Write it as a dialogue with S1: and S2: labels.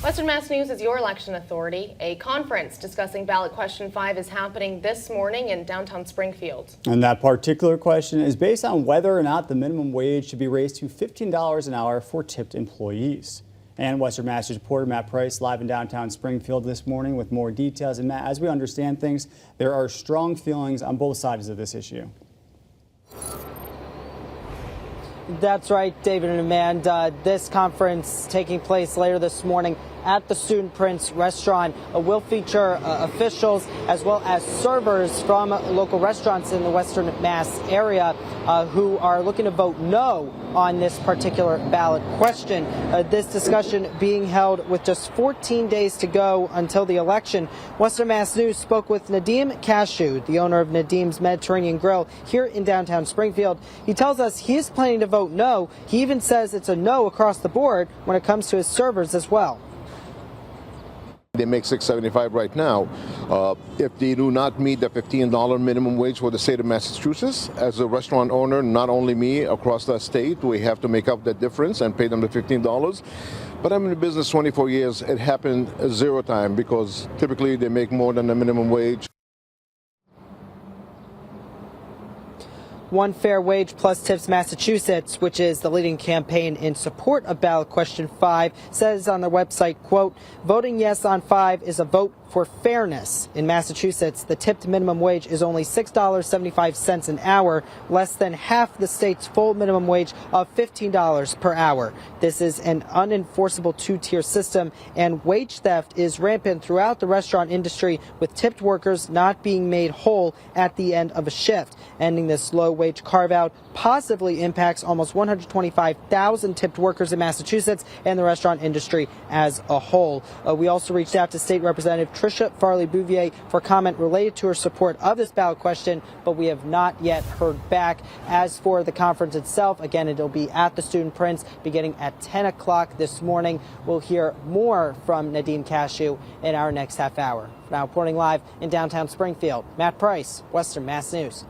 S1: Western Mass News is your election authority. A conference discussing ballot question 5 is happening this morning in downtown Springfield.
S2: And that particular question is based on whether or not the minimum wage should be raised to $15 an hour for tipped employees. And Western Mass News reporter Matt Price live in downtown Springfield this morning with more details. And Matt, as we understand things, there are strong feelings on both sides of this issue.
S3: That's right, David and Amanda. This conference taking place later this morning at the Student Prince restaurant will feature officials as well as servers from local restaurants in the Western Mass area who are looking to vote no on this particular ballot question. This discussion being held with just 14 days to go until the election. Western Mass News spoke with Nadim Cashew, the owner of Nadim's Mediterranean Grill here in downtown Springfield. He tells us he is planning to vote no. He even says it's a no across the board when it comes to his servers as well.
S4: They make $6.75 right now. If they do not meet the $15 minimum wage for the state of Massachusetts, as a restaurant owner, not only me, across the state, we have to make up that difference and pay them the $15. But I'm in the business 24 years. It happened 0 time because typically they make more than the minimum wage.
S3: One Fair Wage Plus Tips Massachusetts, which is the leading campaign in support of ballot question 5, says on their website, quote, voting yes on 5 is a vote for fairness. In Massachusetts, the tipped minimum wage is only $6.75 an hour, less than half the state's full minimum wage of $15 per hour. This is an unenforceable 2-tier system, and wage theft is rampant throughout the restaurant industry, with tipped workers not being made whole at the end of a shift. Ending this low wage carve-out positively impacts almost 125,000 tipped workers in Massachusetts and the restaurant industry as a whole. We also reached out to State Representative Tricia Farley-Bouvier for comment related to her support of this ballot question, but we have not yet heard back. As for the conference itself, again, it'll be at the Student Prince beginning at 10 o'clock this morning. We'll hear more from Nadim Cashew in our next half hour. Now reporting live in downtown Springfield, Matt Price, Western Mass News.